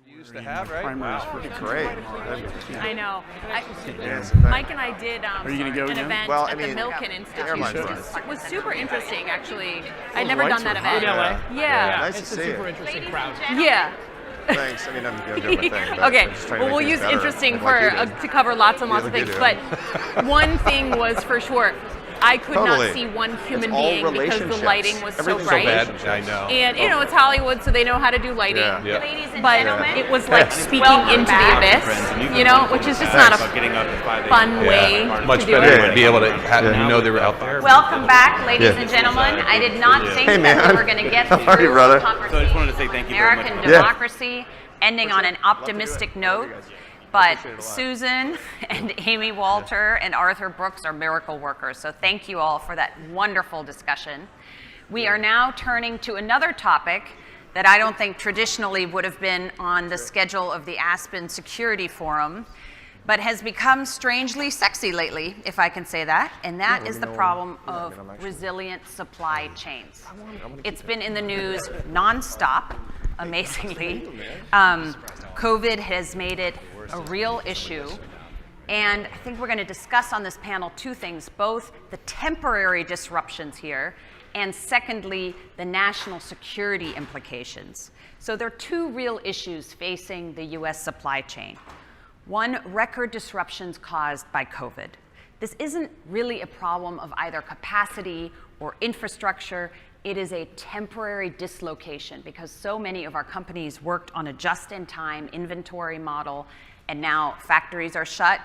Used to have, right? Great. I know. Mike and I did Are you gonna go an again? event Well, at the Milken Institute. It was super interesting, actually. I'd the never lights done that were event. hot. In LA? Yeah. Nice to It's a see super you. interesting crowd. Yeah. Thanks. I mean, I'm doing my thing. But Okay. I'm just trying to Well, make we'll things use better, interesting like you for did. to cover lots and lots of like you things. do. But one thing was for sure, I could Totally. not see one human all being because the relationships. lighting was so Everything's bright. So bad. I know. And you know, it's Hollywood, so they know how to do lighting. Yeah. Yeah. Ladies and But gentlemen, it was like speaking welcome into back. the abyss, you know, which is just not a fun way Much to do better it. to be able to know they were out there. Welcome back, ladies Yeah. and gentlemen. I did not think Hey, that man. we were going to get How through are you, brother? the conversation So I just wanted to say thank you very much American for Yeah. democracy, ending on an optimistic note. But Susan and Amy Walter and Arthur Brooks are miracle workers. So thank you all for that wonderful discussion. We are now turning to another topic that I don't think traditionally would have been on the schedule of the Aspen Security Forum, but has become strangely sexy lately, if I can say that, and that is the problem of resilient supply chains. It's been in the news nonstop, amazingly. COVID has made it a real issue, and I think we're going to discuss on this panel two things, both the temporary disruptions here, and secondly, the national security implications. So there are two real issues facing the US supply chain. One, record disruptions caused by COVID. This isn't really a problem of either capacity or infrastructure. It is a temporary dislocation because so many of our companies worked on a just-in-time inventory model, and now factories are shut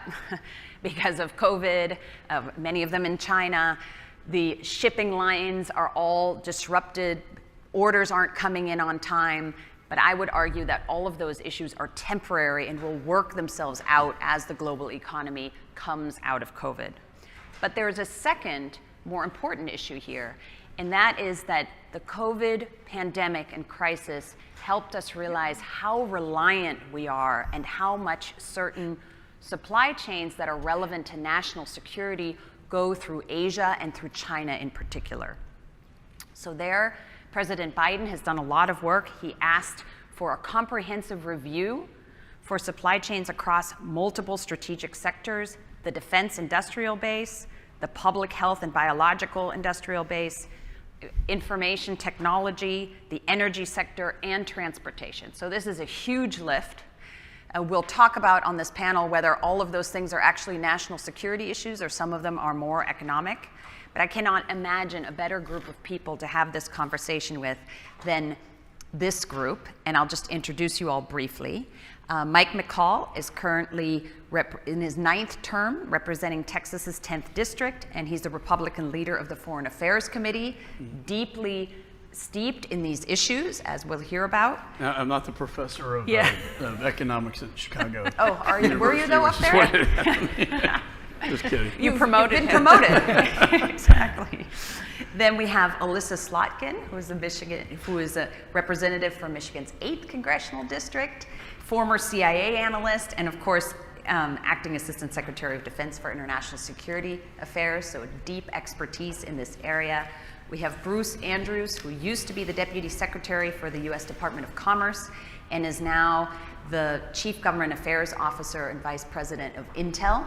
because of COVID, many of them in China. The shipping lines are all disrupted. Orders aren't coming in on time. But I would argue that all of those issues are temporary and will work themselves out as the global economy comes out of COVID. But there's a second, more important issue here, and that is that the COVID pandemic and crisis helped us realize how reliant we are and how much certain supply chains that are relevant to national security go through Asia and through China in particular. So there, President Biden has done a lot of work. He asked for a comprehensive review for supply chains across multiple strategic sectors, the defense industrial base, the public health and biological industrial base, information technology, the energy sector, and transportation. So this is a huge lift. We'll talk about on this panel whether all of those things are actually national security issues or some of them are more economic. But I cannot imagine a better group of people to have this conversation with than this group, and I'll just introduce you all briefly. Mike McCaul is currently in his 9th term representing Texas's 10th district, and he's the Republican leader of the Foreign Affairs Committee, deeply steeped in these issues, as we'll hear about. I'm not the professor of economics at Chicago. Oh, were you though up there? Just kidding. You've been promoted. Exactly. Then we have Elissa Slotkin, who is a representative from Michigan's 8th Congressional District, former CIA analyst, and of course, acting Assistant Secretary of Defense for International Security Affairs, so deep expertise in this area. We have Bruce Andrews, who used to be the Deputy Secretary for the U.S. Department of Commerce and is now the Chief Government Affairs Officer and Vice President of Intel,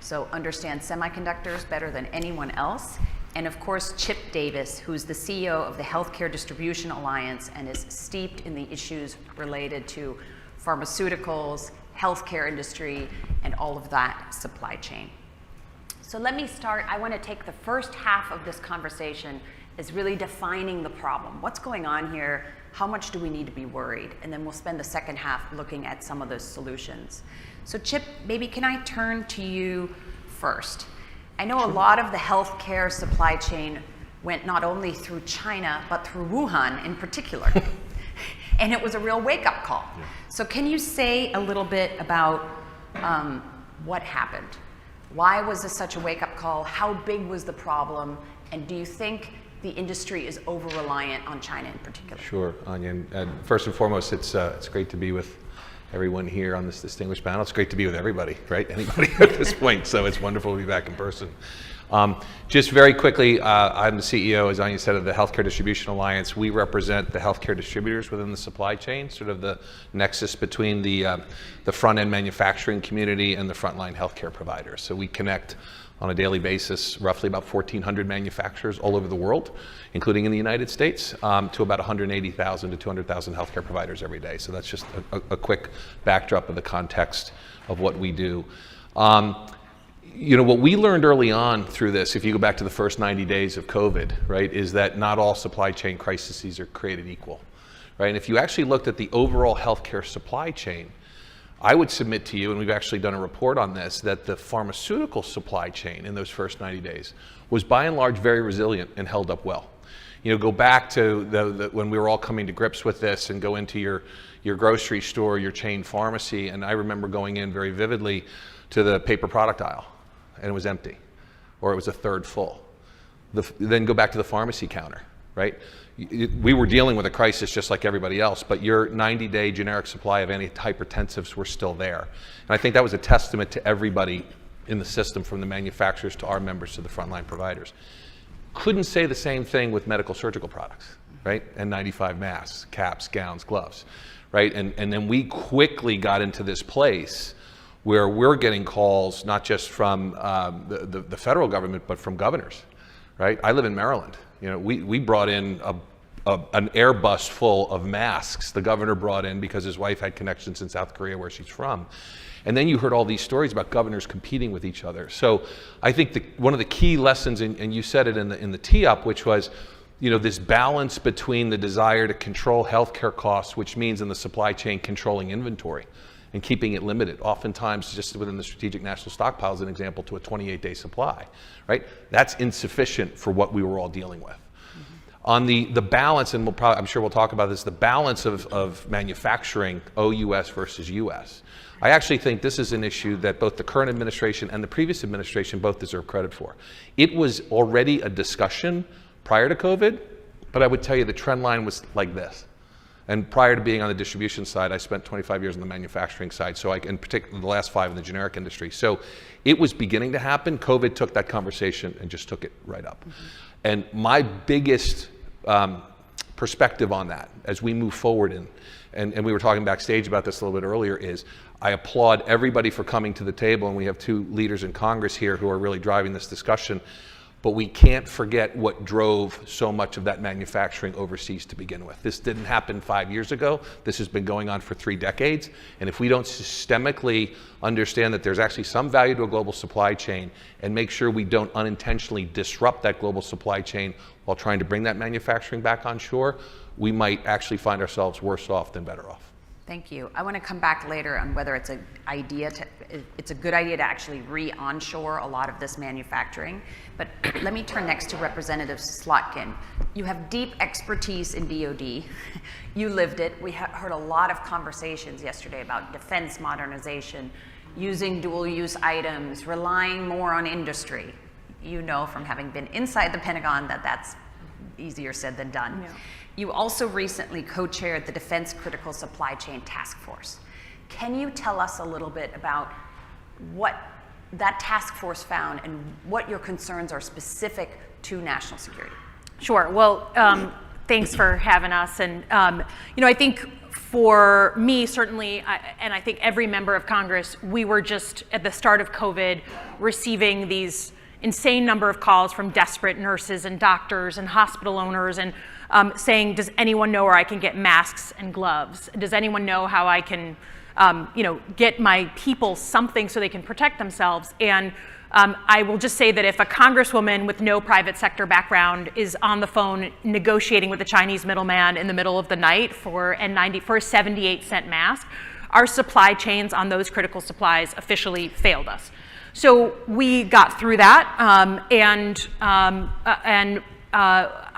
so understands semiconductors better than anyone else. And of course, Chip Davis, who's the CEO of the Healthcare Distribution Alliance and is steeped in the issues related to pharmaceuticals, healthcare industry, and all of that supply chain. So let me start. I want to take the first half of this conversation as really defining the problem. What's going on here? How much do we need to be worried? And then we'll spend the second half looking at some of those solutions. So Chip, maybe can I turn to you first? I know a lot of the healthcare supply chain went not only through China, but through Wuhan in particular. And it was a real wake-up call. Yeah. So can you say a little bit about what happened? Why was this such a wake-up call? How big was the problem? And do you think the industry is over-reliant on China in particular? Sure, Anja. And first and foremost, it's great to be with everyone here on this distinguished panel. It's great to be with everybody, right? Anybody at this point. So it's wonderful to be back in person. Just very quickly, I'm the CEO, as Anja said, of the Healthcare Distribution Alliance. We represent the healthcare distributors within the supply chain, sort of the nexus between the front-end manufacturing community and the frontline healthcare providers. So we connect on a daily basis roughly about 1,400 manufacturers all over the world, including in the United States, to about 180,000 to 200,000 healthcare providers every day. So that's just a quick backdrop of the context of what we do. What we learned early on through this, if you go back to the first 90 days of COVID, right, is that not all supply chain crises are created equal, right? And if you actually looked at the overall healthcare supply chain, I would submit to you, and we've actually done a report on this, that the pharmaceutical supply chain in those first 90 days was by and large very resilient and held up well. Go back to when we were all coming to grips with this and go into your grocery store, your chain pharmacy, and I remember going in very vividly to the paper product aisle, and it was empty, or it was a third full. Then go back to the pharmacy counter, right? We were dealing with a crisis just like everybody else, but your 90-day generic supply of antihypertensives were still there. And I think that was a testament to everybody in the system, from the manufacturers to our members to the frontline providers. Couldn't say the same thing with medical surgical products, right? N95 masks, caps, gowns, gloves, right? And then we quickly got into this place where we're getting calls not just from the federal government, but from governors, right? I live in Maryland. We brought in an Airbus full of masks the governor brought in because his wife had connections in South Korea, where she's from. And then you heard all these stories about governors competing with each other. So I think one of the key lessons, and you said it in the tee-up, which was, this balance between the desire to control healthcare costs, which means in the supply chain controlling inventory and keeping it limited, oftentimes just within the strategic national stockpile as an example, to a 28-day supply, right? That's insufficient for what we were all dealing with. On the balance, and I'm sure we'll talk about this, the balance of manufacturing OUS versus US. I actually think this is an issue that both the current administration and the previous administration both deserve credit for. It was already a discussion prior to COVID, but I would tell you the trend line was like this. And prior to being on the distribution side, I spent 25 years on the manufacturing side, so in particular the last 5 in the generic industry. So it was beginning to happen. COVID took that conversation and just took it right up. And my biggest perspective on that as we move forward, and we were talking backstage about this a little bit earlier, is I applaud everybody for coming to the table, and we have 2 leaders in Congress here who are really driving this discussion. But we can't forget what drove so much of that manufacturing overseas to begin with. This didn't happen 5 years ago. This has been going on for 3 decades. And if we don't systemically understand that there's actually some value to a global supply chain and make sure we don't unintentionally disrupt that global supply chain while trying to bring that manufacturing back on shore, we might actually find ourselves worse off than better off. Thank you. I want to come back later on whether it's a good idea to actually re-onshore a lot of this manufacturing. But let me turn next to Representative Slotkin. You have deep expertise in DoD. You lived it. We heard a lot of conversations yesterday about defense modernization, using dual-use items, relying more on industry. You know from having been inside the Pentagon that that's easier said than done. Yeah. You also recently co-chaired the Defense Critical Supply Chain Task Force. Can you tell us a little bit about what that task force found and what your concerns are specific to national security? Sure. Well, thanks for having us. And, I think for me, certainly, and I think every member of Congress, we were just at the start of COVID receiving these insane number of calls from desperate nurses and doctors and hospital owners and saying, does anyone know where I can get masks and gloves? Does anyone know how I can, get my people something so they can protect themselves? And I will just say that if a congresswoman with no private sector background is on the phone negotiating with a Chinese middleman in the middle of the night for a 78-cent mask, our supply chains on those critical supplies officially failed us. So we got through that,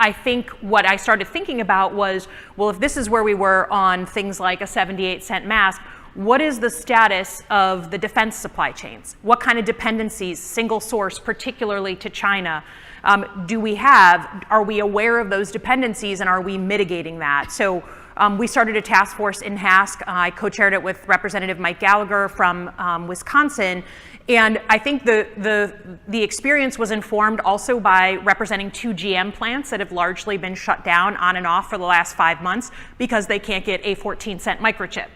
I think what I started thinking about was, well, if this is where we were on things like a 78-cent mask, what is the status of the defense supply chains? What kind of dependencies, single source, particularly to China, do we have? Are we aware of those dependencies and are we mitigating that? So we started a task force in HASC. I co-chaired it with Representative Mike Gallagher from Wisconsin. And I think the experience was informed also by representing 2 GM plants that have largely been shut down on and off for the last 5 months because they can't get a 14-cent microchip.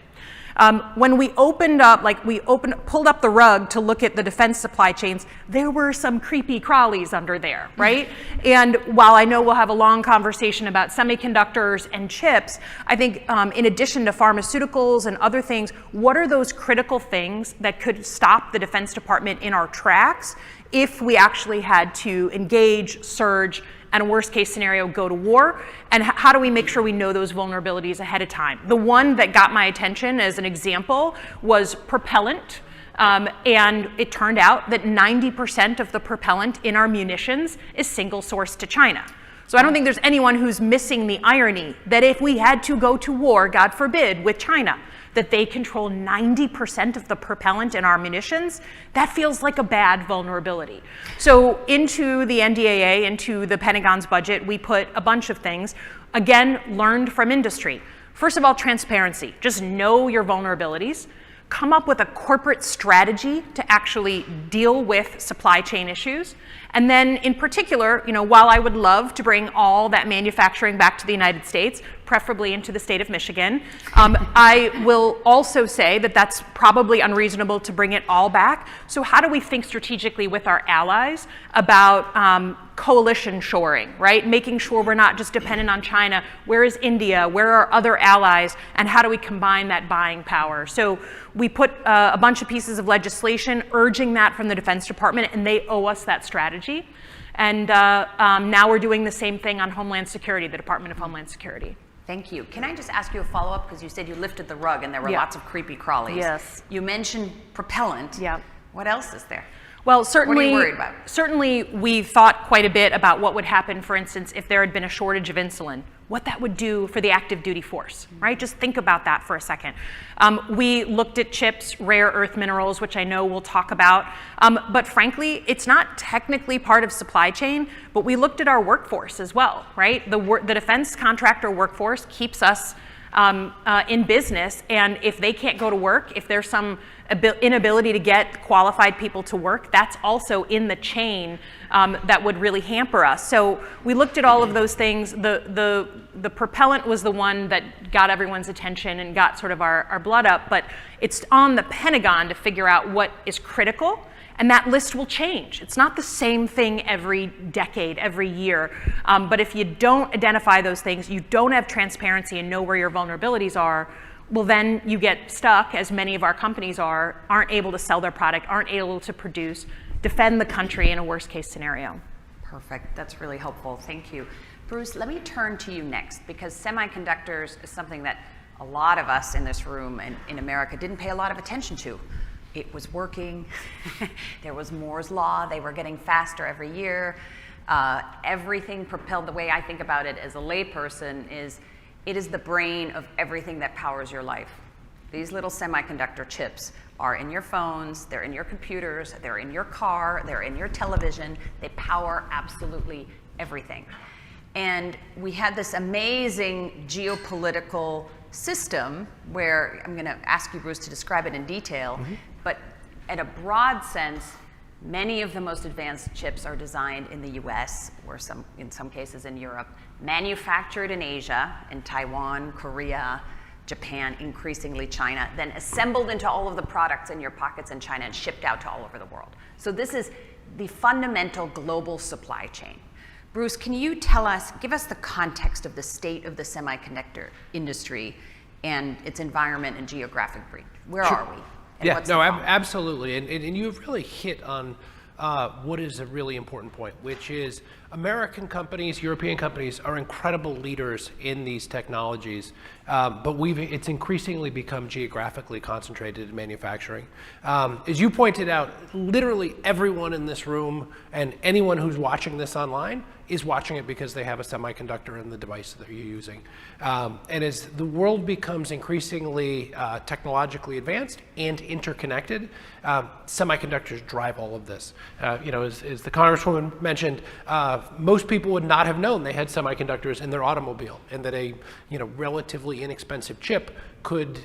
When we pulled up the rug to look at the defense supply chains, there were some creepy crawlies under there, right? And while I know we'll have a long conversation about semiconductors and chips, I think in addition to pharmaceuticals and other things, what are those critical things that could stop the Defense Department in our tracks if we actually had to engage, surge, and a worst case scenario, go to war? And how do we make sure we know those vulnerabilities ahead of time? The one that got my attention as an example was propellant. And it turned out that 90% of the propellant in our munitions is single sourced to China. So I don't think there's anyone who's missing the irony that if we had to go to war, God forbid, with China, that they control 90% of the propellant in our munitions, that feels like a bad vulnerability. So into the NDAA, into the Pentagon's budget, we put a bunch of things, again, learned from industry. First of all, transparency. Just know your vulnerabilities. Come up with a corporate strategy to actually deal with supply chain issues. And then in particular, while I would love to bring all that manufacturing back to the United States, preferably into the state of Michigan, I will also say that that's probably unreasonable to bring it all back. So how do we think strategically with our allies about coalition shoring, right? Making sure we're not just dependent on China. Where is India? Where are other allies? And how do we combine that buying power? So we put a bunch of pieces of legislation urging that from the Defense Department, and they owe us that strategy. And now we're doing the same thing on Homeland Security, the Department of Homeland Security. Thank you. Can I just ask you a follow-up? Because you said you lifted the rug and there were lots of creepy crawlies. Yes. You mentioned propellant. Yeah. What else is there? Well, certainly, what are you worried about? Certainly we thought quite a bit about what would happen, for instance, if there had been a shortage of insulin, what that would do for the active duty force, right? Just think about that for a second. We looked at chips, rare earth minerals, which I know we'll talk about, but frankly, it's not technically part of supply chain, but we looked at our workforce as well, right? The defense contractor workforce keeps us in business, and if they can't go to work, if there's some inability to get qualified people to work, that's also in the chain that would really hamper us. So we looked at all of those things. The propellant was the one that got everyone's attention and got sort of our blood up, but it's on the Pentagon to figure out what is critical. And that list will change. It's not the same thing every decade, every year. But if you don't identify those things, you don't have transparency and know where your vulnerabilities are, well, then you get stuck, as many of our companies aren't able to sell their product, aren't able to produce, defend the country in a worst case scenario. Perfect. That's really helpful. Thank you. Bruce, let me turn to you next, because semiconductors is something that a lot of us in this room and in America didn't pay a lot of attention to. It was working. There was Moore's Law. They were getting faster every year. Everything propelled, the way I think about it as a layperson is, it is the brain of everything that powers your life. These little semiconductor chips are in your phones, they're in your computers, they're in your car, they're in your television. They power absolutely everything. And we had this amazing geopolitical system where, I'm going to ask you, Bruce, to describe it in detail, but at a broad sense, many of the most advanced chips are designed in the US, or in some cases in Europe, manufactured in Asia, in Taiwan, Korea, Japan, increasingly China, then assembled into all of the products in your pockets in China and shipped out to all over the world. So this is the fundamental global supply chain. Bruce, can you give us the context of the state of the semiconductor industry and its environment and geographic breadth? Where are we? Yeah, no, absolutely. And you've really hit on what is a really important point, which is American companies, European companies are incredible leaders in these technologies, but it's increasingly become geographically concentrated in manufacturing. As you pointed out, literally everyone in this room and anyone who's watching this online is watching it because they have a semiconductor in the device that you're using. And as the world becomes increasingly technologically advanced and interconnected, semiconductors drive all of this. As the Congresswoman mentioned, most people would not have known they had semiconductors in their automobile, and that a relatively inexpensive chip could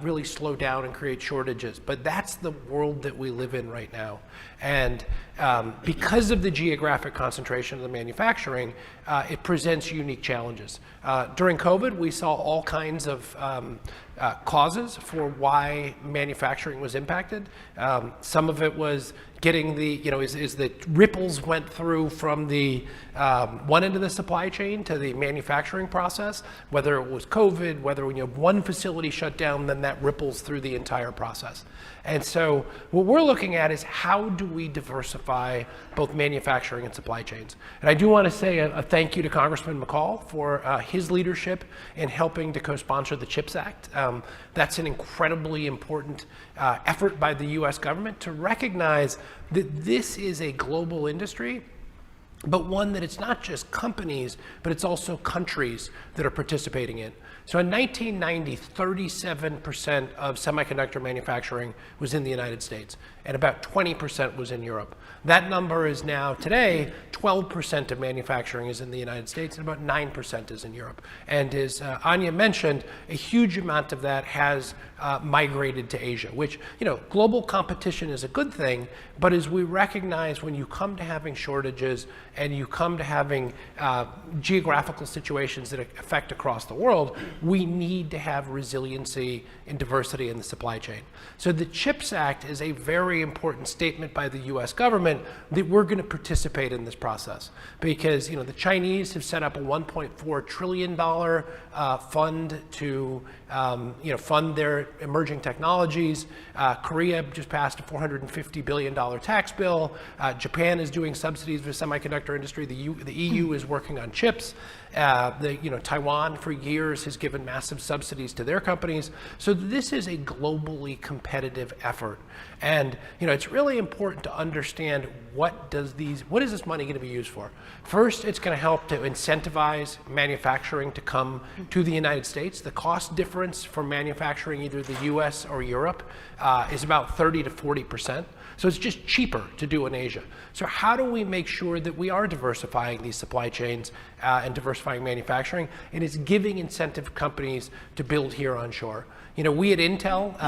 really slow down and create shortages. But that's the world that we live in right now. And because of the geographic concentration of the manufacturing, it presents unique challenges. During COVID, we saw all kinds of causes for why manufacturing was impacted. Some of it was getting the, as the ripples went through from the one end of the supply chain to the manufacturing process, whether it was COVID, whether when you have one facility shut down, then that ripples through the entire process. And so what we're looking at is how do we diversify both manufacturing and supply chains? And I do want to say a thank you to Congressman McCaul for his leadership in helping to co-sponsor the CHIPS Act. That's an incredibly important effort by the US government to recognize that this is a global industry, but one that it's not just companies, but it's also countries that are participating in. So in 1990, 37% of semiconductor manufacturing was in the United States, and about 20% was in Europe. That number is now, today, 12% of manufacturing is in the United States, and about 9% is in Europe. And as Anja mentioned, a huge amount of that has migrated to Asia, which, global competition is a good thing, but as we recognize, when you come to having shortages and you come to having geographical situations that affect across the world, we need to have resiliency and diversity in the supply chain. So the CHIPS Act is a very important statement by the US government that we're going to participate in this process, because the Chinese have set up a $1.4 trillion fund to fund their emerging technologies. Korea just passed a $450 billion tax bill. Japan is doing subsidies for the semiconductor industry. The EU is working on chips. Taiwan for years has given massive subsidies to their companies. So this is a globally competitive effort. And it's really important to understand what is this money going to be used for? First, it's going to help to incentivize manufacturing to come to the United States. The cost difference for manufacturing either the US or Europe is about 30 to 40%. So it's just cheaper to do in Asia. So how do we make sure that we are diversifying these supply chains and diversifying manufacturing? And it's giving incentive companies to build here onshore. We at Intel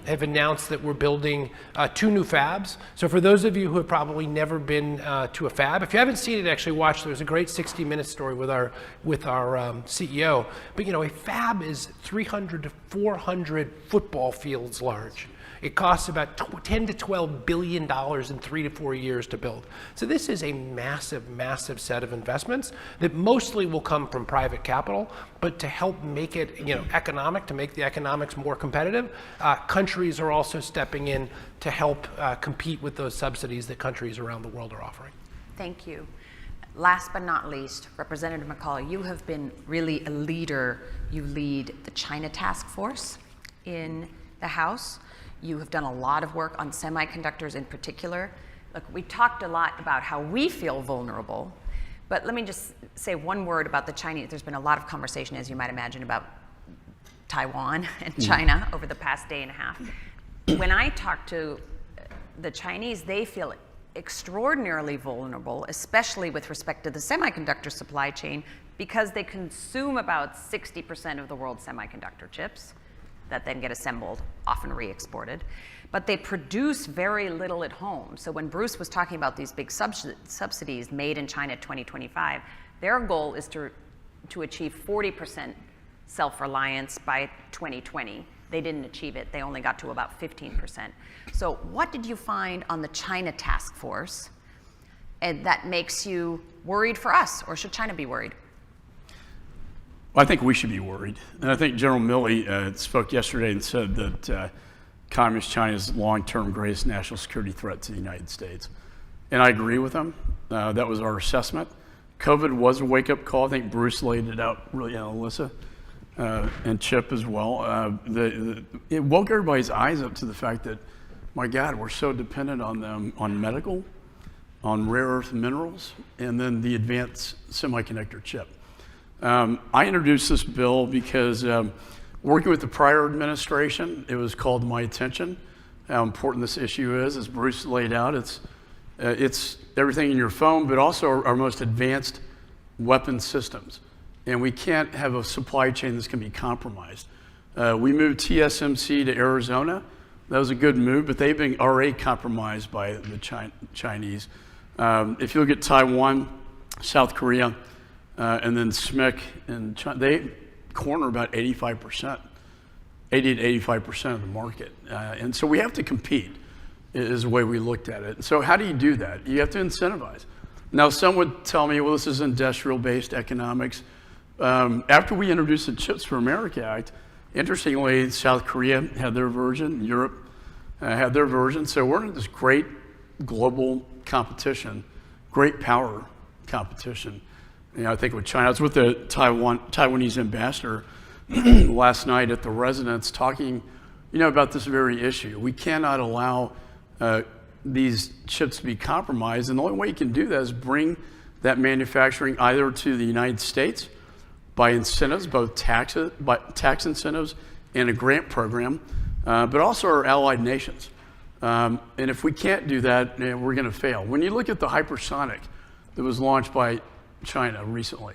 have announced that we're building 2 new fabs. So for those of you who have probably never been to a fab, if you haven't seen it, actually watch. There's a great 60 Minutes story with our CEO. But a fab is 300 to 400 football fields large. It costs about $10 to $12 billion in 3 to 4 years to build. So this is a massive, massive set of investments that mostly will come from private capital, but to help make it economic, to make the economics more competitive, countries are also stepping in to help compete with those subsidies that countries around the world are offering. Thank you. Last but not least, Representative McCaul, you have been really a leader. You lead the China Task Force in the House. You have done a lot of work on semiconductors in particular. Look, we talked a lot about how we feel vulnerable, but let me just say one word about the Chinese. There's been a lot of conversation, as you might imagine, about Taiwan and China over the past day and a half. When I talk to the Chinese, they feel extraordinarily vulnerable, especially with respect to the semiconductor supply chain, because they consume about 60% of the world's semiconductor chips that then get assembled, often re-exported. But they produce very little at home. So when Bruce was talking about these big subsidies made in China 2025, their goal is to achieve 40% self-reliance by 2020. They didn't achieve it. They only got to about 15%. So what did you find on the China Task Force and that makes you worried for us, or should China be worried? Well, I think we should be worried. And I think General Milley spoke yesterday and said that Communist China is long-term greatest national security threat to the United States. And I agree with him. That was our assessment. COVID was a wake-up call. I think Bruce laid it out really, Elissa, and Chip as well. It woke everybody's eyes up to the fact that, my God, we're so dependent on them on medical. on rare earth minerals, and then the advanced semiconductor chip. I introduced this bill because working with the prior administration, it was called to my attention how important this issue is. As Bruce laid out, it's everything in your phone, but also our most advanced weapon systems. And we can't have a supply chain that's going to be compromised. We moved TSMC to Arizona. That was a good move, but they've been already compromised by the Chinese. If you look at Taiwan, South Korea, and then SMIC and China, they corner about 85%, 80 to 85% of the market. And so we have to compete, is the way we looked at it. So how do you do that? You have to incentivize. Now, some would tell me, well, this is industrial-based economics. After we introduced the Chips for America Act, interestingly, South Korea had their version, Europe had their version. So we're in this great global competition, great power competition. You know, I think with China, I was with the Taiwanese ambassador last night at the residence talking, about this very issue. We cannot allow these chips to be compromised, and the only way you can do that is bring that manufacturing either to the United States by incentives, both tax incentives and a grant program, but also our allied nations. And if we can't do that, we're going to fail. When you look at the hypersonic that was launched by China recently,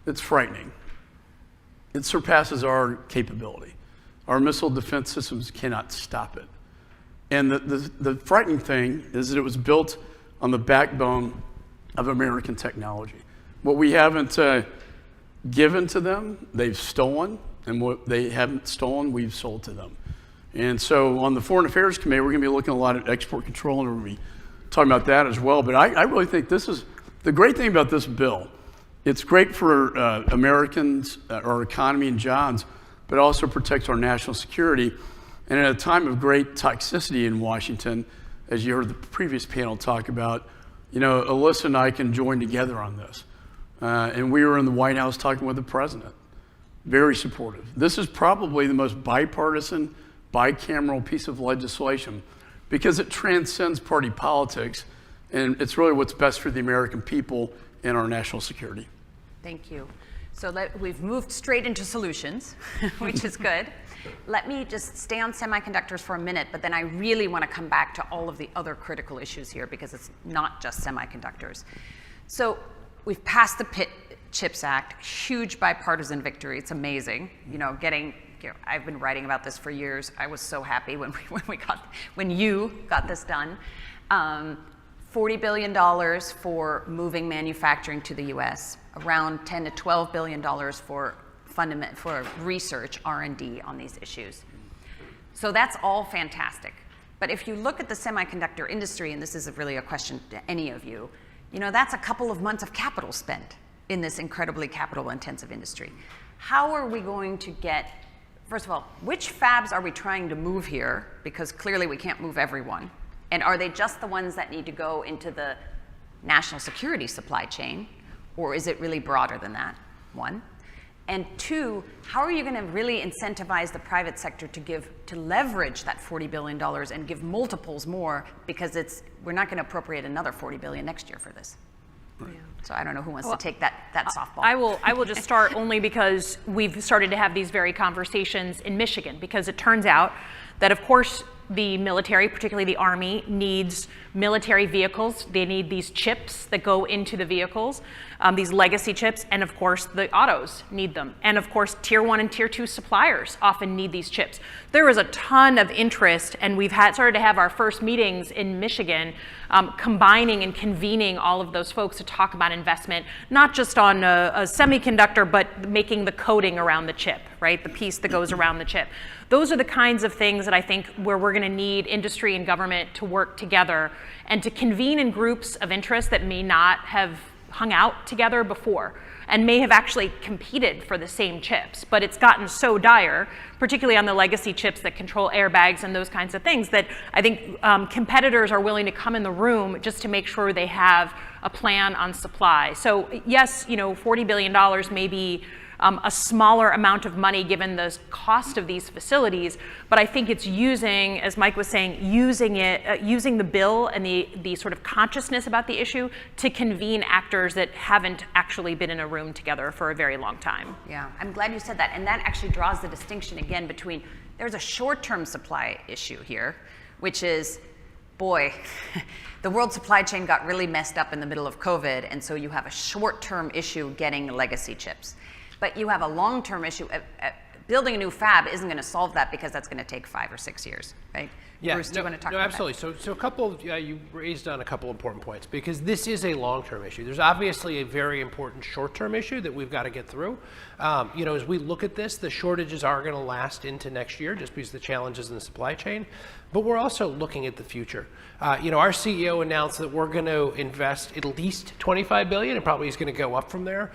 it's frightening. It surpasses our capability. Our missile defense systems cannot stop it. And the frightening thing is that it was built on the backbone of American technology. What we haven't given to them, they've stolen, and what they haven't stolen, we've sold to them. And so on the Foreign Affairs Committee, we're going to be looking a lot at export control, and we're going to be talking about that as well. But I really think this is the great thing about this bill. It's great for Americans, our economy and jobs, but also protects our national security. And at a time of great toxicity in Washington, as you heard the previous panel talk about, Elissa and I can join together on this. And we were in the White House talking with the president. Very supportive. This is probably the most bipartisan, bicameral piece of legislation because it transcends party politics, and it's really what's best for the American people and our national security. Thank you. So we've moved straight into solutions, which is good. Let me just stay on semiconductors for a minute, but then I really want to come back to all of the other critical issues here because it's not just semiconductors. So we've passed the CHIPS Act, huge bipartisan victory. It's amazing. I've been writing about this for years. I was so happy when you got this done. $40 billion for moving manufacturing to the U.S., around $10 to $12 billion for research, R&D on these issues. So that's all fantastic. But if you look at the semiconductor industry, and this is really a question to any of you, that's a couple of months of capital spent in this incredibly capital-intensive industry. How are we going to get, first of all, which fabs are we trying to move here? Because clearly we can't move everyone. And are they just the ones that need to go into the national security supply chain? Or is it really broader than that? One. And two, how are you going to really incentivize the private sector to leverage that $40 billion and give multiples more, because we're not going to appropriate another $40 billion next year for this. Right. So I don't know who wants to take that softball. I will just start only because we've started to have these very conversations in Michigan, because it turns out that, of course, the military, particularly the Army, needs military vehicles. They need these chips that go into the vehicles, these legacy chips, and of course the autos need them. And of course, tier 1 and tier 2 suppliers often need these chips. There is a ton of interest, and we've started to have our first meetings in Michigan, combining and convening all of those folks to talk about investment, not just on a semiconductor, but making the coating around the chip, right? The piece that goes around the chip. Those are the kinds of things that I think where we're going to need industry and government to work together and to convene in groups of interest that may not have hung out together before and may have actually competed for the same chips. But it's gotten so dire, particularly on the legacy chips that control airbags and those kinds of things, that I think competitors are willing to come in the room just to make sure they have a plan on supply. So yes, $40 billion may be a smaller amount of money given the cost of these facilities. But I think it's using, as Mike was saying, using the bill and the sort of consciousness about the issue to convene actors that haven't actually been in a room together for a very long time. Yeah, I'm glad you said that. And that actually draws the distinction again between, there's a short-term supply issue here, which is, boy, the world supply chain got really messed up in the middle of COVID, and so you have a short-term issue getting legacy chips. But you have a long-term issue. Building a new fab isn't going to solve that because that's going to take 5 or 6 years, right? Yeah, Bruce, do you want to talk about absolutely. So a couple of, you raised on a couple important points because this is a long-term issue. There's obviously a very important short-term issue that we've got to get through. As we look at this, the shortages are going to last into next year just because of the challenges in the supply chain. But we're also looking at the future. Our CEO announced that we're going to invest at least $25 billion, and probably is going to go up from there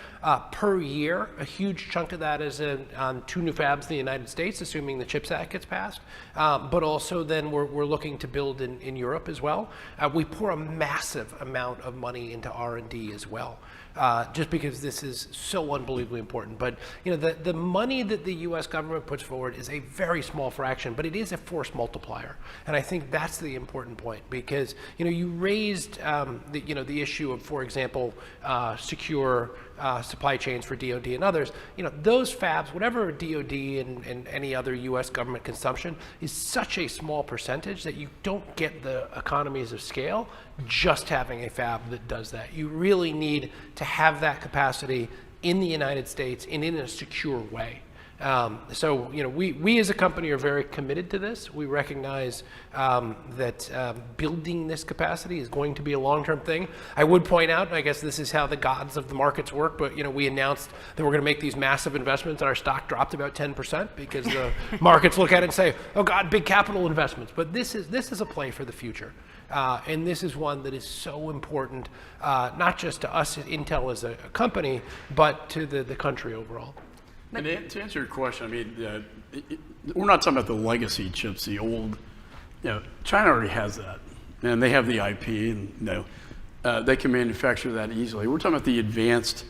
per year. A huge chunk of that is on 2 new fabs in the United States, assuming the CHIPS Act gets passed. But also then we're looking to build in Europe as well. We pour a massive amount of money into R&D as well. Just because this is so unbelievably important. But the money that the U.S. government puts forward is a very small fraction, but it is a force multiplier, and I think that's the important point because you raised the issue of, for example, secure supply chains for DoD and others. Those fabs, whatever DoD and any other U.S. government consumption, is such a small percentage that you don't get the economies of scale just having a fab that does that. You really need to have that capacity in the United States and in a secure way. So we as a company are very committed to this. We recognize that building this capacity is going to be a long-term thing. I would point out, and I guess this is how the gods of the markets work, but we announced that we're going to make these massive investments, and our stock dropped about 10% because the markets look at it and say, "Oh God, big capital investments." But this is a play for the future. And this is one that is so important, not just to us at Intel as a company, but to the country overall. And to answer your question, we're not talking about the legacy chips, the old. China already has that, and they have the IP, and they can manufacture that easily. We're talking about the advanced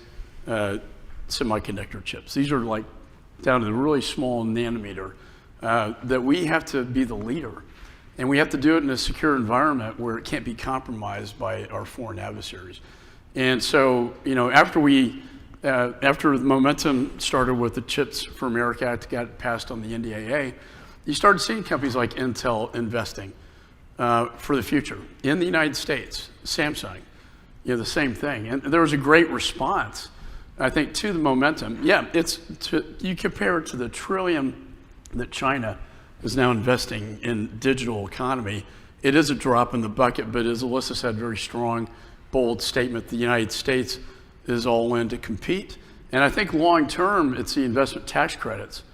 semiconductor chips. These are like down to the really small nanometer that we have to be the leader. And we have to do it in a secure environment where it can't be compromised by our foreign adversaries. And so, after the momentum started with the Chips for America Act got passed on the NDAA, you started seeing companies like Intel investing for the future in the United States. Samsung, the same thing. And there was a great response, I think, to the momentum. Yeah, you compare it to the $1 trillion that China is now investing in digital economy. It is a drop in the bucket, but as Elissa said, very strong, bold statement. The United States is all in to compete. And I think long term, it's the investment tax credits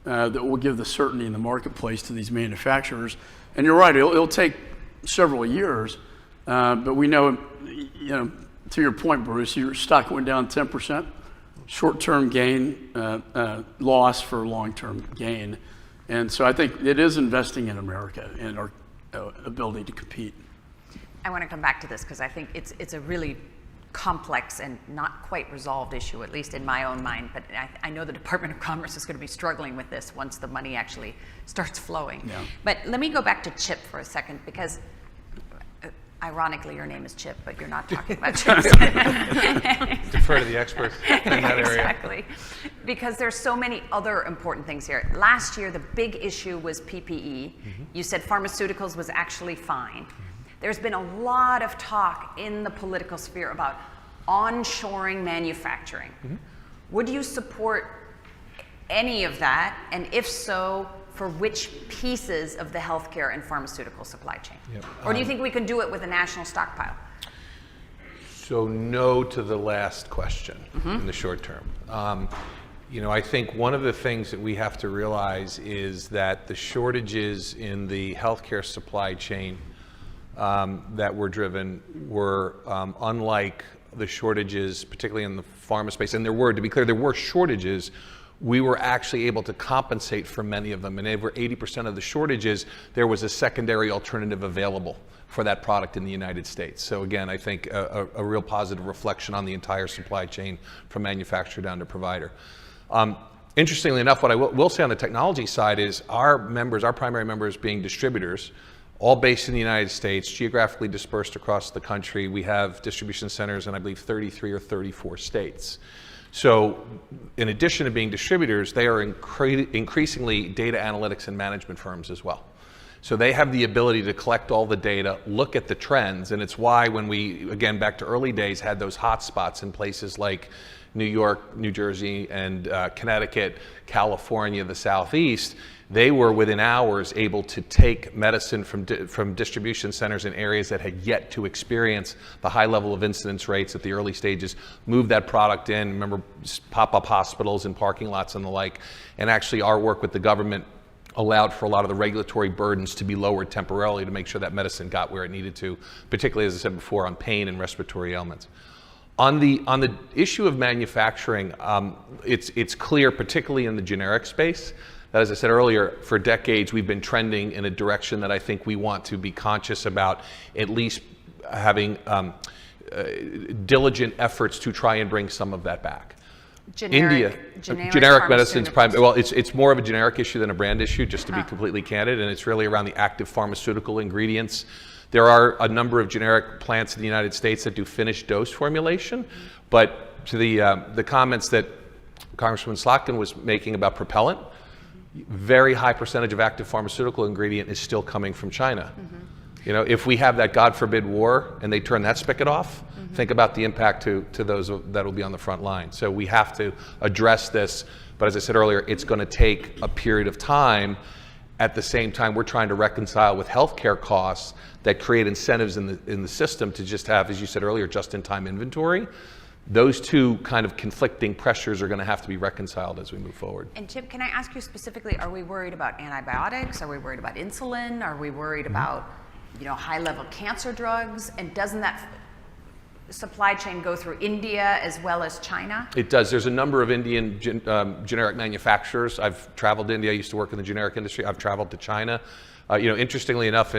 that will give the certainty in the marketplace to these manufacturers. And you're right, it'll take several years, but we know, to your point, Bruce, your stock went down 10%, short-term gain, loss for long-term gain. And so I think it is investing in America and our ability to compete. I want to come back to this because I think it's a really complex and not quite resolved issue, at least in my own mind. But I know the Department of Commerce is going to be struggling with this once the money actually starts flowing. Yeah. But let me go back to Chip for a second because ironically, your name is Chip, but you're not talking about chips. Defer to the experts in that area. Exactly. Because there's so many other important things here. Last year, the big issue was PPE. You said pharmaceuticals was actually fine. There's been a lot of talk in the political sphere about onshoring manufacturing. Would you support any of that? And if so, for which pieces of the healthcare and pharmaceutical supply chain? Yep. Or do you think we can do it with a national stockpile? So no to the last question in the short term. I think one of the things that we have to realize is that the shortages in the healthcare supply chain that were driven were unlike the shortages, particularly in the pharma space. And to be clear, there were shortages. We were actually able to compensate for many of them. And over 80% of the shortages, there was a secondary alternative available for that product in the United States. So again, I think a real positive reflection on the entire supply chain from manufacturer down to provider. Interestingly enough, what I will say on the technology side is our primary members being distributors, all based in the United States, geographically dispersed across the country. We have distribution centers in, I believe, 33 or 34 states. So in addition to being distributors, they are increasingly data analytics and management firms as well. So they have the ability to collect all the data, look at the trends, and it's why when we, again, back to early days, had those hot spots in places like New York, New Jersey, and Connecticut, California, the Southeast, they were within hours able to take medicine from distribution centers in areas that had yet to experience the high level of incidence rates at the early stages, move that product in, remember pop-up hospitals and parking lots and the like, and actually our work with the government allowed for a lot of the regulatory burdens to be lowered temporarily to make sure that medicine got where it needed to, particularly, as I said before, on pain and respiratory ailments. On the issue of manufacturing, it's clear, particularly in the generic space, that, as I said earlier, for decades we've been trending in a direction that I think we want to be conscious about, at least having diligent efforts to try and bring some of that back. Generic medicines, well, it's more of a generic issue than a brand issue, just to be completely candid, and it's really around the active pharmaceutical ingredients. There are a number of generic plants in the United States that do finished dose formulation, but to the comments that Congressman Slotkin was making about propellant, very high percentage of active pharmaceutical ingredient is still coming from China. You know, if we have that, God forbid, war and they turn that spigot off, think about the impact to those that will be on the front line. So we have to address this, but as I said earlier, it's going to take a period of time. At the same time, we're trying to reconcile with healthcare costs that create incentives in the system to just have, as you said earlier, just-in-time inventory. Those two kind of conflicting pressures are going to have to be reconciled as we move forward. And Chip, can I ask you specifically, are we worried about antibiotics? Are we worried about insulin? Are we worried about, you know, high-level cancer drugs? And doesn't that supply chain go through India as well as China? It does. There's a number of Indian generic manufacturers. I've traveled to India. I used to work in the generic industry. I've traveled to China. You know, interestingly enough,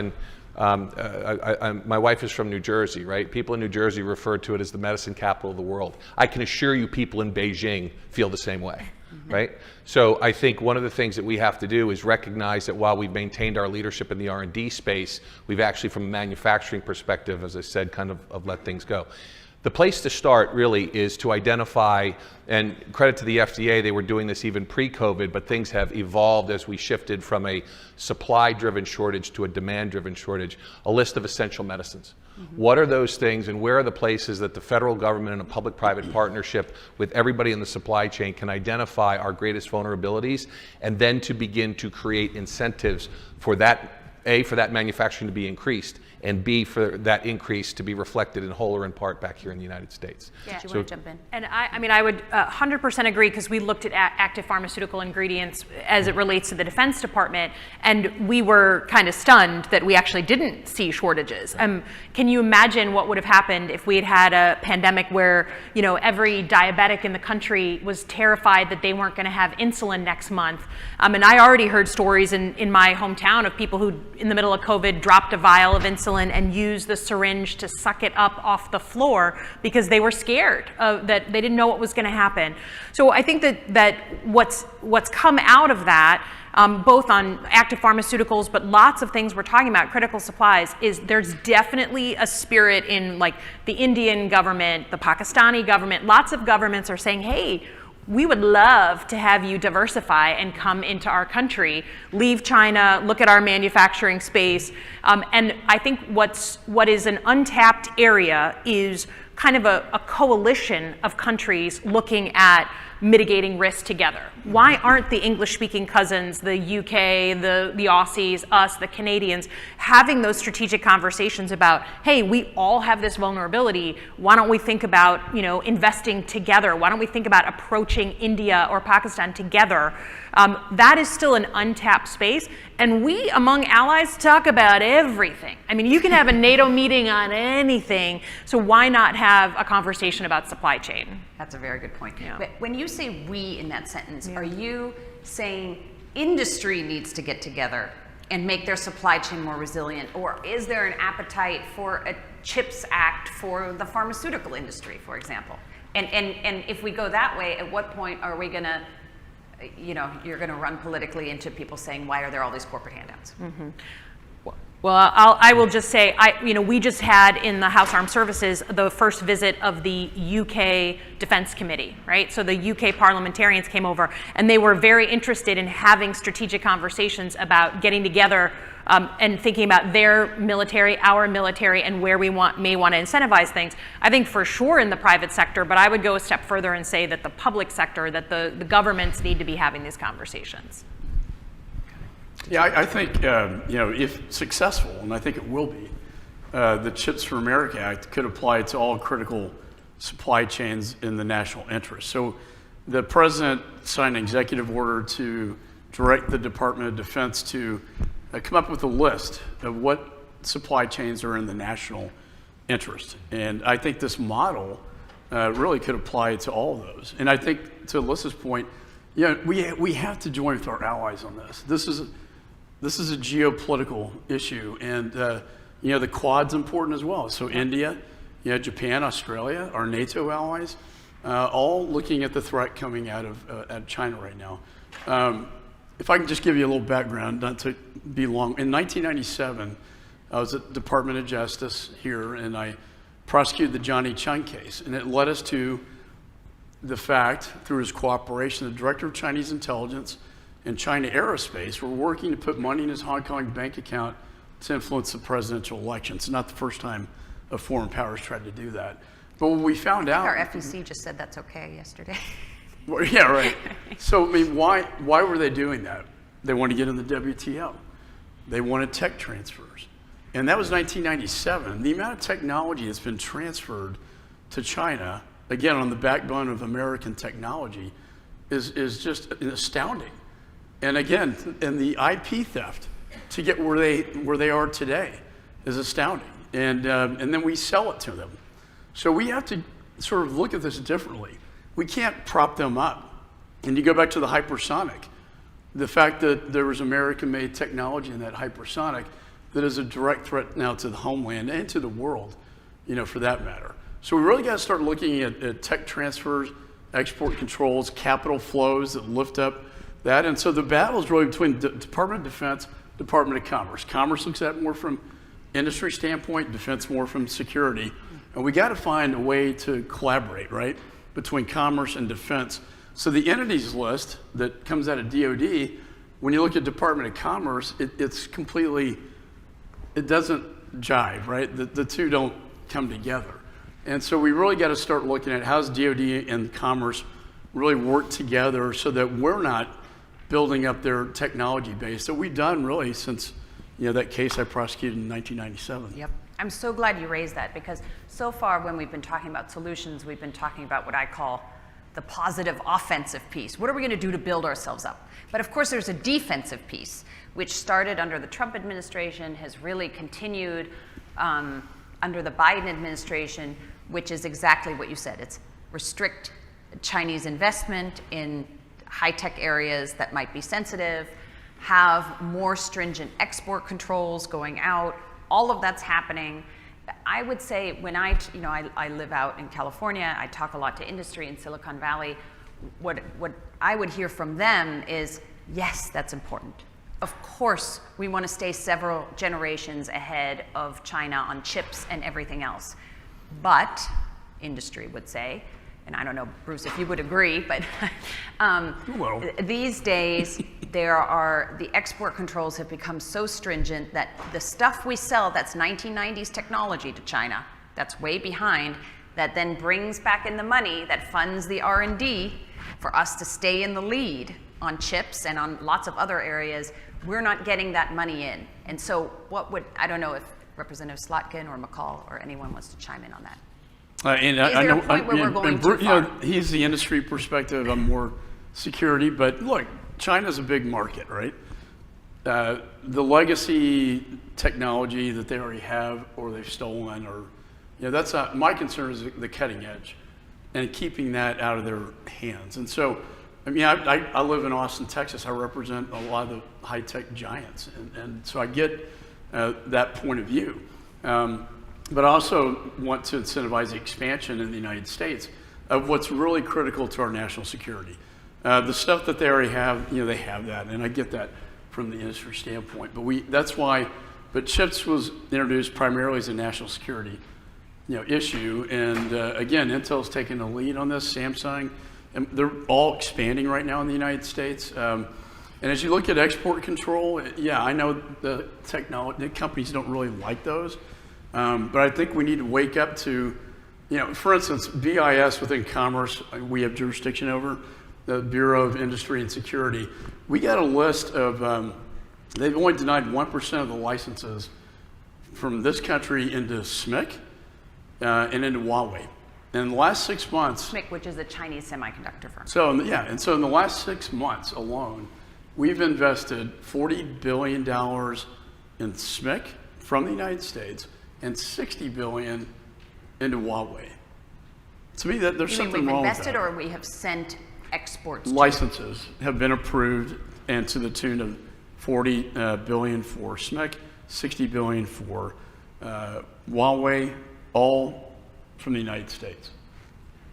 my wife is from New Jersey, right? People in New Jersey refer to it as the medicine capital of the world. I can assure you people in Beijing feel the same way, right? So I think one of the things that we have to do is recognize that while we've maintained our leadership in the R&D space, we've actually, from a manufacturing perspective, as I said, kind of let things go. The place to start really is to identify, and credit to the FDA, they were doing this even pre-COVID, but things have evolved as we shifted from a supply-driven shortage to a demand-driven shortage, a list of essential medicines. What are those things, and where are the places that the federal government in a public-private partnership with everybody in the supply chain can identify our greatest vulnerabilities, and then to begin to create incentives for that, A, for that manufacturing to be increased, and B, for that increase to be reflected in whole or in part back here in the United States. Yeah. Do you want to jump in? And I mean, I would 100% agree, because we looked at active pharmaceutical ingredients as it relates to the Defense Department, and we were kind of stunned that we actually didn't see shortages. Can you imagine what would have happened if we had had a pandemic where, you know, every diabetic in the country was terrified that they weren't going to have insulin next month? And I already heard stories in my hometown of people who, in the middle of COVID, dropped a vial of insulin and used the syringe to suck it up off the floor because they were scared that they didn't know what was going to happen. So I think that what's come out of that, both on active pharmaceuticals, but lots of things we're talking about, critical supplies, is there's definitely a spirit in, like, the Indian government, the Pakistani government. Lots of governments are saying, hey, we would love to have you diversify and come into our country, leave China, look at our manufacturing space. And I think what is an untapped area is kind of a coalition of countries looking at mitigating risk together. Why aren't the English-speaking cousins, the UK, the Aussies, us, the Canadians, having those strategic conversations about, hey, we all have this vulnerability, why don't we think about, you know, investing together? Why don't we think about approaching India or Pakistan together? That is still an untapped space, and we, among allies, talk about everything. I mean, you can have a NATO meeting on anything, so why not have a conversation about supply chain? That's a very good point. Yeah. But when you say we in that sentence, are you saying industry needs to get together and make their supply chain more resilient, or is there an appetite for a CHIPS Act for the pharmaceutical industry, for example? And if we go that way, at what point are we going to you're going to run politically into people saying, why are there all these corporate handouts? Well, I will just say, we just had in the House Armed Services the first visit of the UK Defence Committee, right? So the UK parliamentarians came over, and they were very interested in having strategic conversations about getting together and thinking about their military, our military, and where we may want to incentivize things. I think for sure in the private sector, but I would go a step further and say that the public sector, that the governments need to be having these conversations. Yeah, I think, if successful, and I think it will be, the Chips for America Act could apply to all critical supply chains in the national interest. So the president signed an executive order to direct the Department of Defense to come up with a list of what supply chains are in the national interest. And I think this model really could apply to all of those. And I think, to Elissa's point, we have to join with our allies on this. This is a geopolitical issue, and the Quad's important as well. So India, Japan, Australia, our NATO allies, all looking at the threat coming out of China right now. If I can just give you a little background, not to be long. In 1997, I was at the Department of Justice here, and I prosecuted the Johnny Chung case, and it led us to the fact, through his cooperation, the director of Chinese intelligence and China Aerospace were working to put money in his Hong Kong bank account to influence the presidential election. It's not the first time a foreign power has tried to do that. But when we found out... Our FEC just said that's okay yesterday. Well, yeah, right. So, why were they doing that? They wanted to get in the WTO. They wanted tech transfers. And that was 1997. The amount of technology that's been transferred to China, again, on the backbone of American technology, is just astounding. And again, and the IP theft to get where they are today is astounding. And then we sell it to them. So we have to sort of look at this differently. We can't prop them up. And you go back to the hypersonic, the fact that there was American-made technology in that hypersonic that is a direct threat now to the homeland and to the world, for that matter. So we really got to start looking at tech transfers, export controls, capital flows that lift up that. And so the battle is really between the Department of Defense, Department of Commerce. Commerce looks at it more from industry standpoint, defense more from security. And we got to find a way to collaborate, right, between commerce and defense. So the entities list that comes out of DOD, when you look at Department of Commerce, it's completely, it doesn't jive, right? The two don't come together. And so we really got to start looking at how's DOD and Commerce really work together so that we're not building up their technology base that we've done really since that case I prosecuted in 1997. Yep. I'm so glad you raised that, because so far when we've been talking about solutions, we've been talking about what I call the positive offensive piece. What are we going to do to build ourselves up? But of course there's a defensive piece, which started under the Trump administration, has really continued under the Biden administration, which is exactly what you said. It's restrict Chinese investment in high-tech areas that might be sensitive, have more stringent export controls going out. All of that's happening. I would say when I live out in California, I talk a lot to industry in Silicon Valley. What I would hear from them is, yes, that's important. Of course, we want to stay several generations ahead of China on chips and everything else. But, industry would say, and I don't know, Bruce, if you would agree, but these days, the export controls have become so stringent that the stuff we sell that's 1990s technology to China, that's way behind, that then brings back in the money that funds the R&D for us to stay in the lead on chips and on lots of other areas, we're not getting that money in. And so I don't know if Representative Slotkin or McCaul or anyone wants to chime in on that. Is there a point where we're going too far? He's the industry perspective, I'm more security, but look, China's a big market, right? The legacy technology that they already have or they've stolen, or that's not my concern. Is the cutting edge and keeping that out of their hands. And so, I live in Austin, Texas. I represent a lot of the high-tech giants, and so I get that point of view. But I also want to incentivize the expansion in the United States of what's really critical to our national security. The stuff that they already have, they have that, and I get that from the industry standpoint. But chips was introduced primarily as a national security, issue, and again, Intel's taking the lead on this. Samsung, and they're all expanding right now in the United States. And as you look at export control, I know the companies don't really like those, but I think we need to wake up to, for instance, BIS within Commerce, we have jurisdiction over, the Bureau of Industry and Security. We got a list of, they've only denied 1% of the licenses from this country into SMIC and into Huawei. In the last 6 months, SMIC, which is a Chinese semiconductor firm. So in the last 6 months alone, we've invested $40 billion in SMIC from the United States and $60 billion into Huawei. To me, there's something wrong with that. We've invested, or we have sent exports? Licenses have been approved, and to the tune of $40 billion for SMIC, $60 billion for Huawei, all from the United States.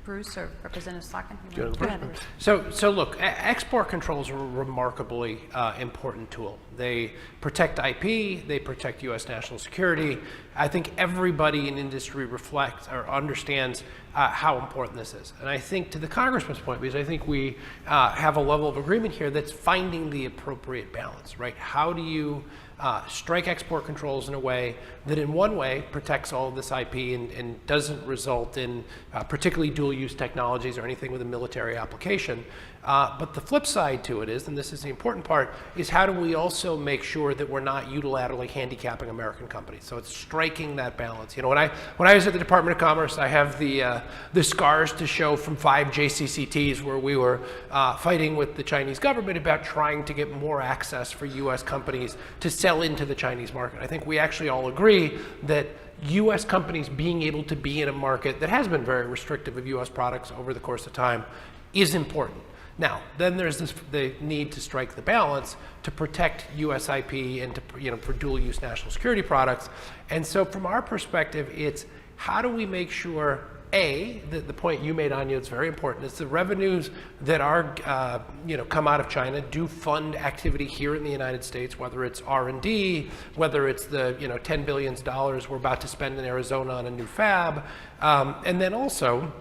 Bruce or Representative Slotkin? Go ahead. So look, export controls are a remarkably important tool. They protect IP, they protect U.S. national security. I think everybody in industry reflects or understands how important this is. And I think to the Congressman's point, because I think we have a level of agreement here that's finding the appropriate balance, right? How do you strike export controls in a way that in one way protects all of this IP and doesn't result in particularly dual-use technologies or anything with a military application. But the flip side to it is, and this is the important part, is how do we also make sure that we're not unilaterally handicapping American companies? So it's striking that balance. When I was at the Department of Commerce, I have the scars to show from 5 JCCTs where we were fighting with the Chinese government about trying to get more access for U.S. companies to sell into the Chinese market. I think we actually all agree that U.S. companies being able to be in a market that has been very restrictive of U.S. products over the course of time is important. Now, then there's the need to strike the balance to protect U.S. IP and to, for dual-use national security products. And so from our perspective, it's how do we make sure, A, the point you made, Anja, is very important, is the revenues that are, come out of China do fund activity here in the United States, whether it's R&D, whether it's the, $10 billion we're about to spend in Arizona on a new fab, and then also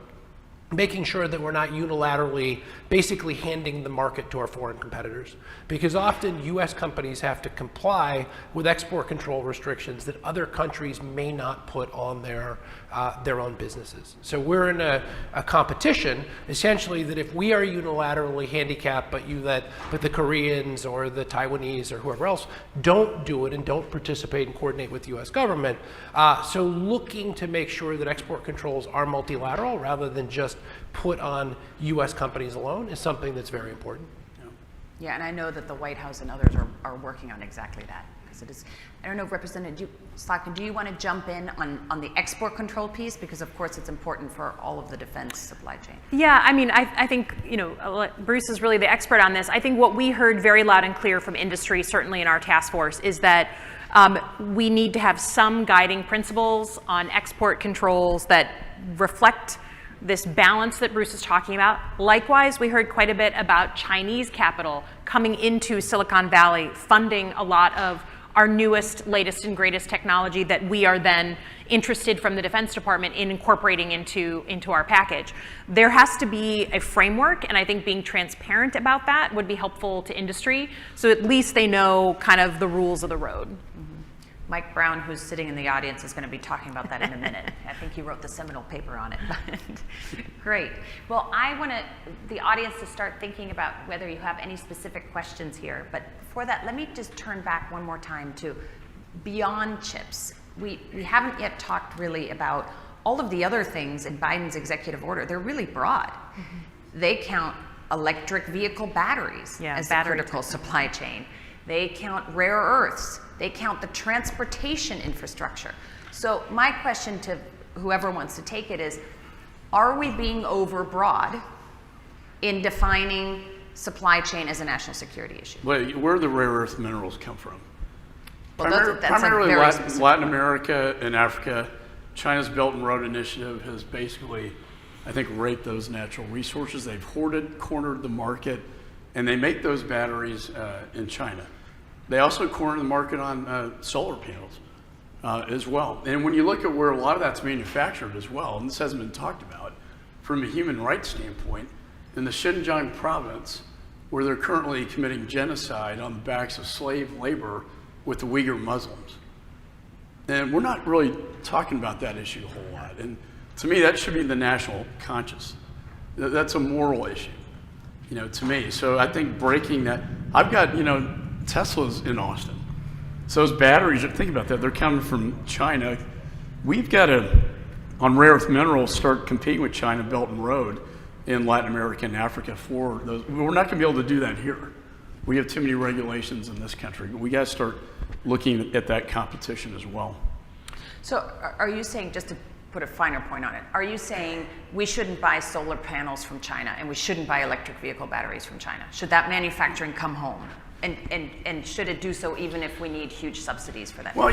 making sure that we're not unilaterally basically handing the market to our foreign competitors. Because often U.S. companies have to comply with export control restrictions that other countries may not put on their own businesses. So we're in a competition, essentially, that if we are unilaterally handicapped, but the Koreans or the Taiwanese or whoever else don't do it and don't participate and coordinate with the U.S. government, so looking to make sure that export controls are multilateral rather than just put on U.S. companies alone is something that's very important. Yeah, and I know that the White House and others are working on exactly that. Because it is, I don't know, Representative Slotkin, do you want to jump in on the export control piece? Because of course it's important for all of the defense supply chain. Yeah, I mean, I think, Bruce is really the expert on this. I think what we heard very loud and clear from industry, certainly in our task force, is that we need to have some guiding principles on export controls that reflect this balance that Bruce is talking about. Likewise, we heard quite a bit about Chinese capital coming into Silicon Valley, funding a lot of our newest, latest, and greatest technology that we are then interested from the Defense Department in incorporating into our package. There has to be a framework, and I think being transparent about that would be helpful to industry, so at least they know kind of the rules of the road. Mike Brown, who's sitting in the audience, is going to be talking about that in a minute. I think he wrote the seminal paper on it. Great. Well, I want the audience to start thinking about whether you have any specific questions here. But before that, let me just turn back one more time to beyond chips. We haven't yet talked really about all of the other things in Biden's executive order. They're really broad. Mm-hmm. They count electric vehicle batteries as the critical supply chain. They count rare earths. They count the transportation infrastructure. So my question to whoever wants to take it is, are we being overbroad in defining supply chain as a national security issue? Well, where do the rare earth minerals come from? Well, primarily Latin America and Africa. China's Belt and Road Initiative has basically I think, rape those natural resources. They've cornered the market, and they make those batteries in China. They also corner the market on solar panels as well. And when you look at where a lot of that's manufactured as well, and this hasn't been talked about, from a human rights standpoint, in the Xinjiang province, where they're currently committing genocide on the backs of slave labor with the Uyghur Muslims. And we're not really talking about that issue a whole lot. And to me, that should be the national conscience. That's a moral issue, to me. So I think breaking that, I've got, Tesla's in Austin. So those batteries, think about that, they're coming from China. We've got to, on rare earth minerals, start competing with China, Belt and Road, in Latin America and Africa for those. We're not going to be able to do that here. We have too many regulations in this country, but we got to start looking at that competition as well. So are you saying, just to put a finer point on it, are you saying we shouldn't buy solar panels from China and we shouldn't buy electric vehicle batteries from China? Should that manufacturing come home? And should it do so even if we need huge subsidies for that? Well,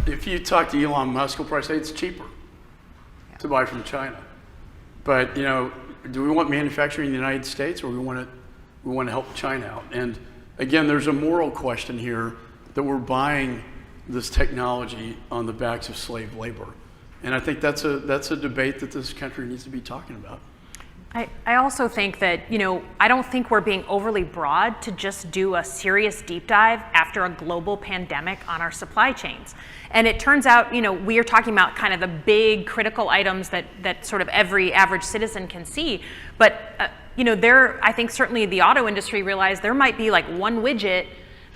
if you talk to Elon Musk, he'll probably say it's cheaper to buy from China. But, do we want manufacturing in the United States, or we want to help China out? And again, there's a moral question here that we're buying this technology on the backs of slave labor. And I think that's a debate that this country needs to be talking about. I also think that, I don't think we're being overly broad to just do a serious deep dive after a global pandemic on our supply chains. And it turns out, we are talking about kind of the big critical items that sort of every average citizen can see. But, I think certainly the auto industry realized there might be like one widget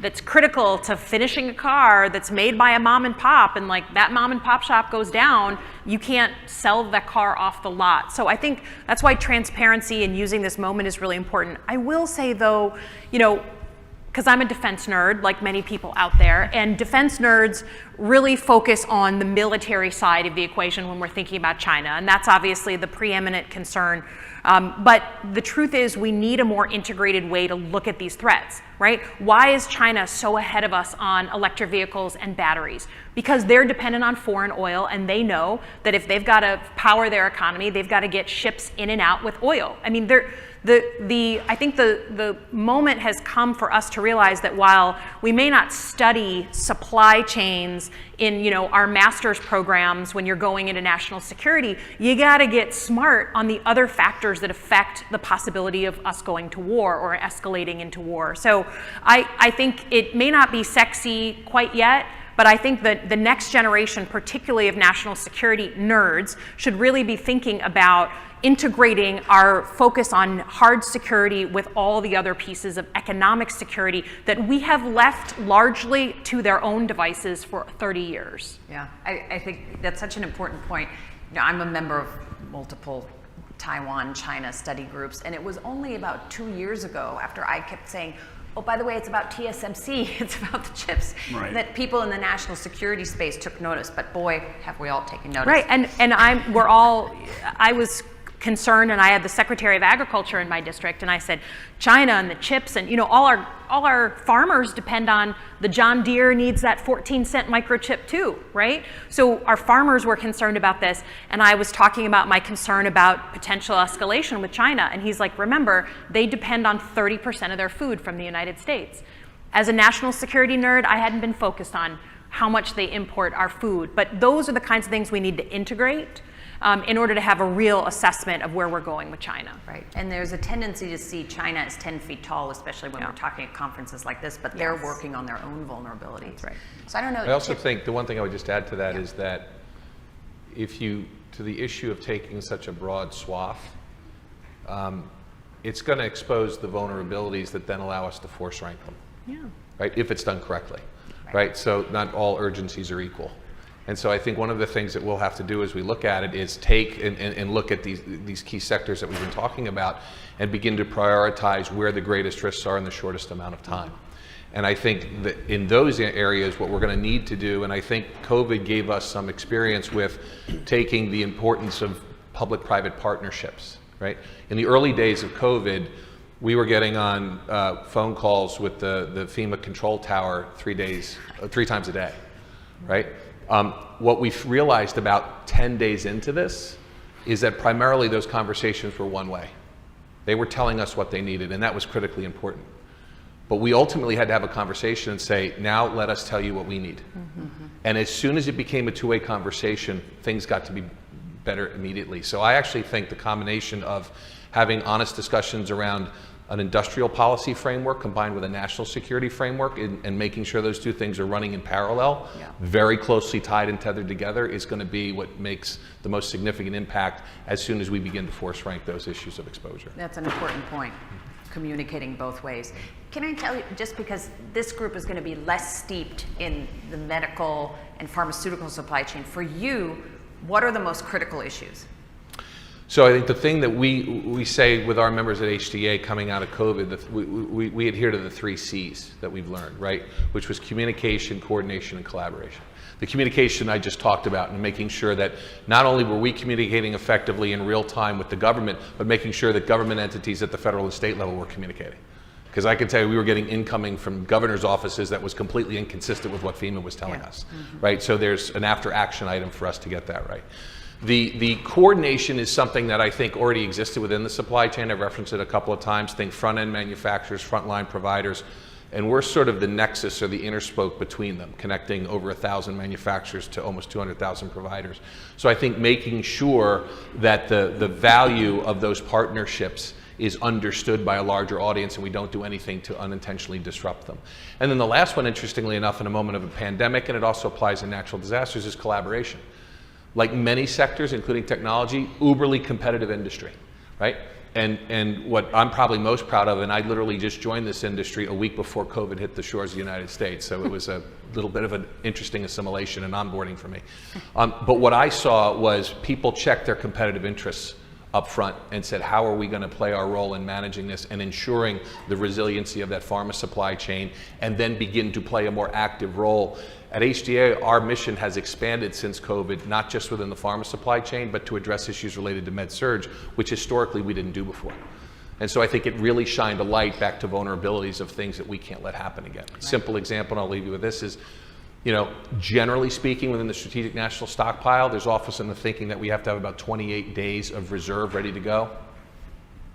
that's critical to finishing a car that's made by a mom and pop, and like that mom and pop shop goes down, you can't sell that car off the lot. So I think that's why transparency and using this moment is really important. I will say though, because I'm a defense nerd, like many people out there, and defense nerds really focus on the military side of the equation when we're thinking about China, and that's obviously the preeminent concern. But the truth is we need a more integrated way to look at these threats, right? Why is China so ahead of us on electric vehicles and batteries? Because they're dependent on foreign oil, and they know that if they've got to power their economy, they've got to get ships in and out with oil. I mean, I think the moment has come for us to realize that while we may not study supply chains in our master's programs when you're going into national security, you got to get smart on the other factors that affect the possibility of us going to war or escalating into war. So I think it may not be sexy quite yet, but I think that the next generation, particularly of national security nerds, should really be thinking about integrating our focus on hard security with all the other pieces of economic security that we have left largely to their own devices for 30 years. Yeah, I think that's such an important point. I'm a member of multiple Taiwan, China study groups, and it was only about 2 years ago, after I kept saying, oh, by the way, it's about TSMC, it's about the chips, right, that people in the national security space took notice. But boy, have we all taken notice. Right, and I was concerned, and I had the Secretary of Agriculture in my district, and I said, China and the chips, and all our farmers depend on the John Deere needs that 14-cent microchip too, right? So our farmers were concerned about this, and I was talking about my concern about potential escalation with China, and he's like, remember, they depend on 30% of their food from the United States. As a national security nerd, I hadn't been focused on how much they import our food, but those are the kinds of things we need to integrate in order to have a real assessment of where we're going with China. Right, and there's a tendency to see China as 10 feet tall, especially when we're talking at conferences like this, but they're working on their own vulnerabilities. That's right. So I don't know. I also think the one thing I would just add to that is that to the issue of taking such a broad swath, it's going to expose the vulnerabilities that then allow us to force rank them. Yeah. Right, if it's done correctly. Right, so not all urgencies are equal. And so I think one of the things that we'll have to do as we look at it is take and look at these key sectors that we've been talking about and begin to prioritize where the greatest risks are in the shortest amount of time. And I think that in those areas, what we're going to need to do, and I think COVID gave us some experience with taking the importance of public-private partnerships, right? In the early days of COVID, we were getting on phone calls with the FEMA control tower 3 times a day, right? What we've realized about 10 days into this is that primarily those conversations were one way. They were telling us what they needed, and that was critically important. But we ultimately had to have a conversation and say, now let us tell you what we need. And as soon as it became a two-way conversation, things got to be better immediately. So I actually think the combination of having honest discussions around an industrial policy framework combined with a national security framework and making sure those two things are running in parallel, very closely tied and tethered together, is going to be what makes the most significant impact as soon as we begin to force rank those issues of exposure. That's an important point, communicating both ways. Can I tell you, just because this group is going to be less steeped in the medical and pharmaceutical supply chain, for you, what are the most critical issues? So I think the thing that we say with our members at HDA coming out of COVID, we adhere to the 3 C's that we've learned, right? Which was communication, coordination, and collaboration. The communication I just talked about, and making sure that not only were we communicating effectively in real time with the government, but making sure that government entities at the federal and state level were communicating. Because I can tell you we were getting incoming from governor's offices that was completely inconsistent with what FEMA was telling us, right? So there's an after action item for us to get that right. The coordination is something that I think already existed within the supply chain. I've referenced it a couple of times. Think front-end manufacturers, frontline providers, and we're sort of the nexus or the interspoke between them, connecting over 1,000 manufacturers to almost 200,000 providers. So I think making sure that the value of those partnerships is understood by a larger audience and we don't do anything to unintentionally disrupt them. And then the last one, interestingly enough, in a moment of a pandemic, and it also applies in natural disasters, is collaboration. Like many sectors, including technology, uberly competitive industry, right? And what I'm probably most proud of, and I literally just joined this industry a week before COVID hit the shores of the United States, so it was a little bit of an interesting assimilation and onboarding for me. But what I saw was people check their competitive interests up front and said, how are we going to play our role in managing this and ensuring the resiliency of that pharma supply chain, and then begin to play a more active role. At HDA, our mission has expanded since COVID, not just within the pharma supply chain, but to address issues related to med-surg, which historically we didn't do before. And so I think it really shined a light back to vulnerabilities of things that we can't let happen again. Right. Simple example, and I'll leave you with this, is, you know, generally speaking, within the Strategic National Stockpile, there's often the thinking that we have to have about 28 days of reserve ready to go.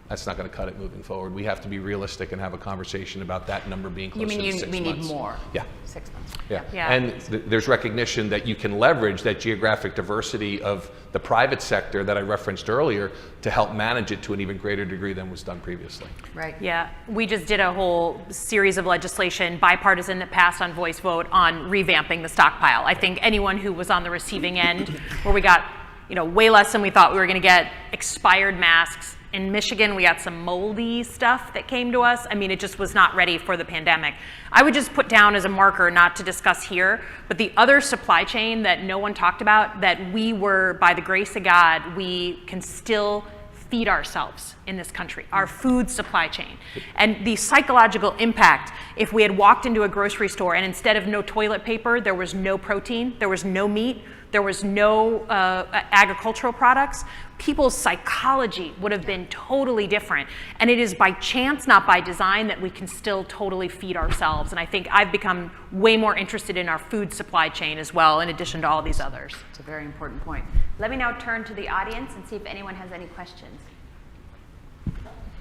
That's not going to cut it moving forward. We have to be realistic and have a conversation about that number being closer to 6 months. You mean we need more? Yeah. 6 months. Yeah. And there's recognition that you can leverage that geographic diversity of the private sector that I referenced earlier to help manage it to an even greater degree than was done previously. Right. Yeah, we just did a whole series of legislation, bipartisan, that passed on voice vote on revamping the stockpile. I think anyone who was on the receiving end, where we got, you know, way less than we thought we were going to get, expired masks. In Michigan, we got some moldy stuff that came to us. I mean, it just was not ready for the pandemic. I would just put down as a marker, not to discuss here, but the other supply chain that no one talked about, that we were, by the grace of God, we can still feed ourselves in this country, our food supply chain. And the psychological impact, if we had walked into a grocery store and instead of no toilet paper, there was no protein, there was no meat, there was no agricultural products, people's psychology would have been totally different. And it is by chance, not by design, that we can still totally feed ourselves. And I think I've become way more interested in our food supply chain as well, in addition to all these others. It's a very important point. Let me now turn to the audience and see if anyone has any questions.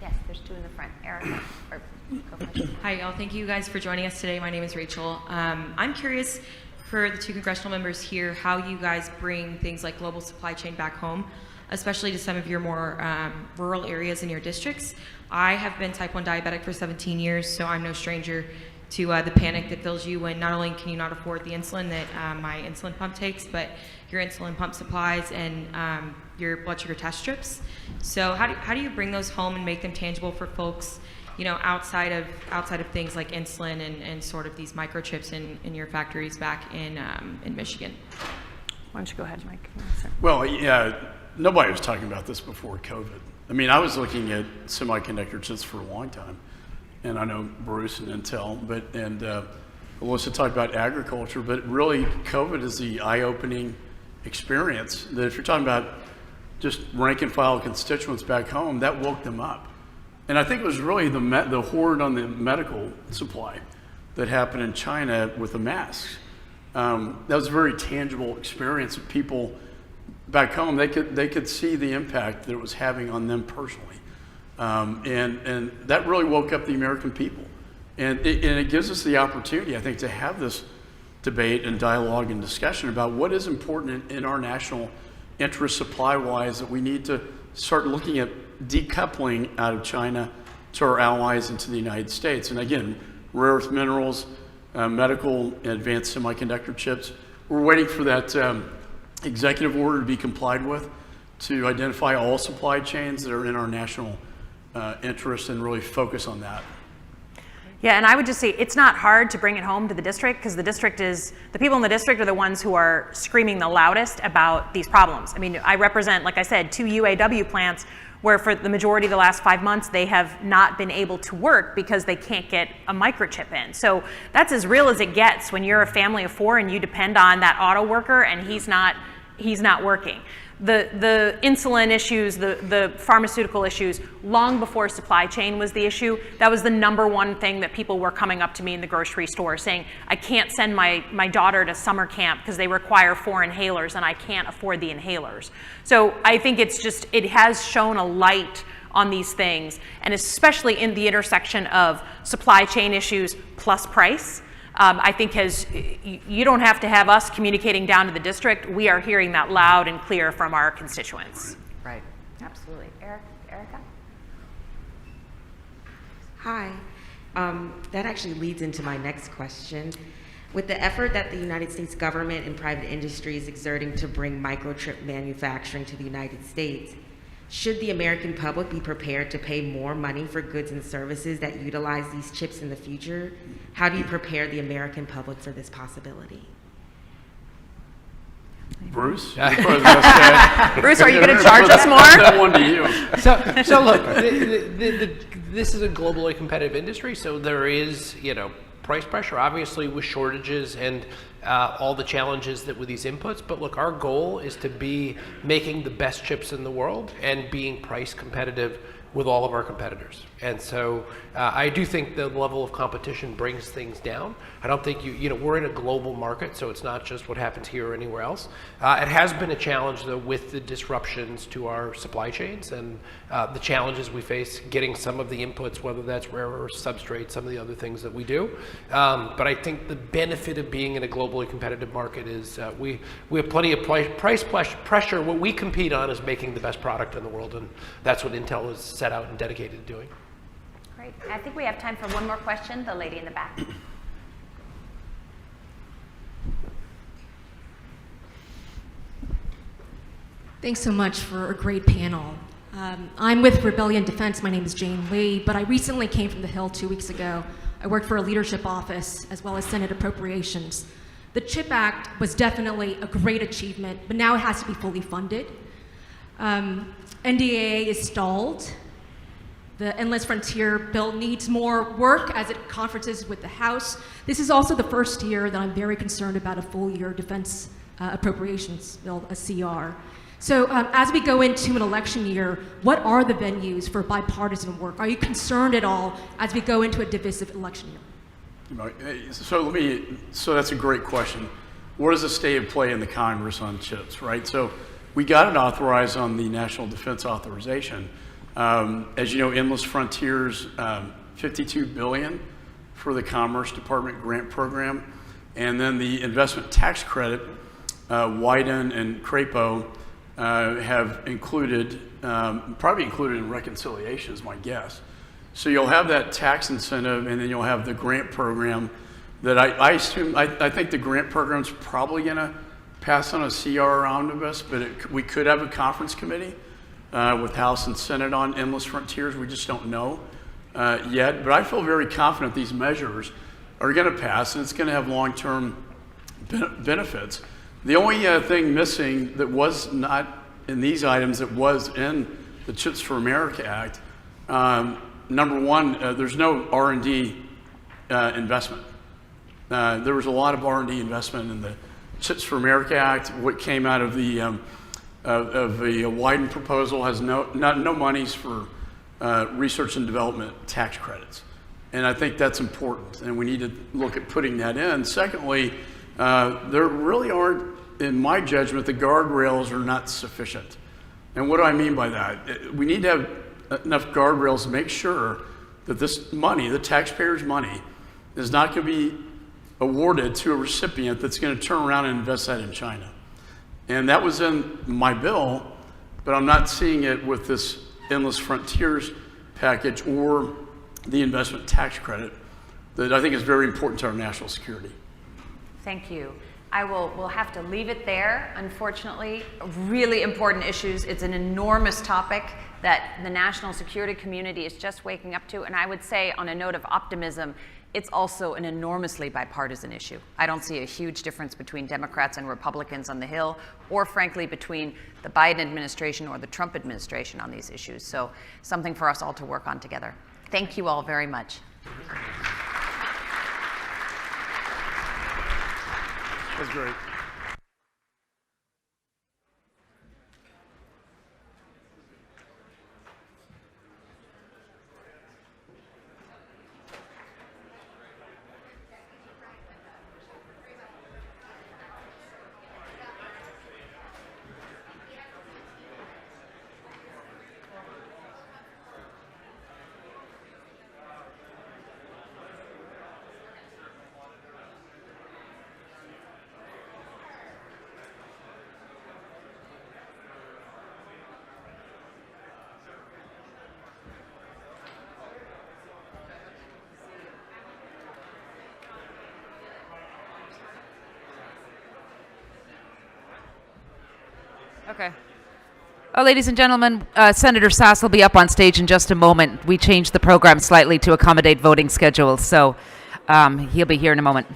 Yes, there's 2 in the front. Erica, or go first. Hi, y'all. Thank you guys for joining us today. My name is Rachel. I'm curious, for the 2 congressional members here, how you guys bring things like global supply chain back home, especially to some of your more rural areas in your districts. I have been type 1 diabetic for 17 years, so I'm no stranger to the panic that fills you when not only can you not afford the insulin that my insulin pump takes, but your insulin pump supplies and your blood sugar test strips. So how do you bring those home and make them tangible for folks, you know, outside of things like insulin and sort of these microchips in your factories back in Michigan? Why don't you go ahead, Mike? Well, yeah, nobody was talking about this before COVID. I mean, I was looking at semiconductor chips for a long time, and I know Bruce and Intel, and Elissa talked about agriculture, but really COVID is the eye-opening experience that if you're talking about just rank and file constituents back home, that woke them up. And I think it was really the hoard on the medical supply that happened in China with the masks. That was a very tangible experience of people back home, they could see the impact that it was having on them personally. And that really woke up the American people. And it gives us the opportunity, I think, to have this debate and dialogue and discussion about what is important in our national interest supply-wise, that we need to start looking at decoupling out of China to our allies and to the United States. And again, rare earth minerals, medical and advanced semiconductor chips. We're waiting for that executive order to be complied with to identify all supply chains that are in our national interest and really focus on that. Yeah, and I would just say it's not hard to bring it home to the district, because the people in the district are the ones who are screaming the loudest about these problems. I mean, I represent, like I said, 2 UAW plants where for the majority of the last 5 months, they have not been able to work because they can't get a microchip in. So that's as real as it gets when you're a family of 4 and you depend on that auto worker and he's not working. The insulin issues, the pharmaceutical issues, long before supply chain was the issue, that was the #1 thing that people were coming up to me in the grocery store saying, I can't send my daughter to summer camp because they require 4 inhalers and I can't afford the inhalers. So I think it has shown a light on these things, and especially in the intersection of supply chain issues plus price. I think you don't have to have us communicating down to the district. We are hearing that loud and clear from our constituents. Right. Absolutely. Erica? Hi. That actually leads into my next question. With the effort that the United States government and private industry is exerting to bring microchip manufacturing to the United States, should the American public be prepared to pay more money for goods and services that utilize these chips in the future? How do you prepare the American public for this possibility? Bruce? Bruce, are you going to charge us more? That one to you. So look, this is a globally competitive industry, so there is, price pressure, obviously, with shortages and all the challenges that with these inputs. But look, our goal is to be making the best chips in the world and being price competitive with all of our competitors. And so I do think the level of competition brings things down. I don't think we're in a global market, so it's not just what happens here or anywhere else. It has been a challenge, though, with the disruptions to our supply chains and the challenges we face getting some of the inputs, whether that's rare earth substrates, some of the other things that we do. But I think the benefit of being in a globally competitive market is we have plenty of price pressure. What we compete on is making the best product in the world, and that's what Intel is set out and dedicated to doing. Great. I think we have time for one more question. The lady in the back. Thanks so much for a great panel. I'm with Rebellion Defense. My name is Jane Lee, but I recently came from the Hill 2 weeks ago. I worked for a leadership office as well as Senate Appropriations. The CHIP Act was definitely a great achievement, but now it has to be fully funded. NDAA is stalled. The Endless Frontier bill needs more work as it conferences with the House. This is also the first year that I'm very concerned about a full year defense appropriations bill, a CR. So as we go into an election year, what are the venues for bipartisan work? Are you concerned at all as we go into a divisive election year? So that's a great question. What is the state of play in the Congress on chips, right? So we got it authorized on the National Defense Authorization. As you know, Endless Frontiers, $52 billion for the Commerce Department grant program, and then the investment tax credit, Wyden and Crapo have included, probably included in reconciliation is my guess. So you'll have that tax incentive, and then you'll have the grant program that I assume, I think the grant program's probably gonna pass on a CR omnibus, but we could have a conference committee with House and Senate on Endless Frontiers. We just don't know yet, but I feel very confident these measures are going to pass, and it's going to have long-term benefits. The only thing missing that was not in these items that was in the Chips for America Act, number one, there's no R&D investment. There was a lot of R&D investment in the Chips for America Act. What came out of the Wyden proposal has no monies for research and development tax credits. And I think that's important, and we need to look at putting that in. Secondly, there really aren't in my judgment, the guardrails are not sufficient. And what do I mean by that? We need to have enough guardrails to make sure that this money, the taxpayers' money, is not going to be awarded to a recipient that's going to turn around and invest that in China. And that was in my bill, but I'm not seeing it with this Endless Frontiers package or the investment tax credit that I think is very important to our national security. Thank you. We'll have to leave it there, unfortunately. Really important issues. It's an enormous topic that the national security community is just waking up to. And I would say, on a note of optimism, it's also an enormously bipartisan issue. I don't see a huge difference between Democrats and Republicans on the Hill, or frankly, between the Biden administration or the Trump administration on these issues. So something for us all to work on together. Thank you all very much. That's great. Okay. Ladies and gentlemen, Senator Sass will be up on stage in just a moment. We changed the program slightly to accommodate voting schedules, so he'll be here in a moment.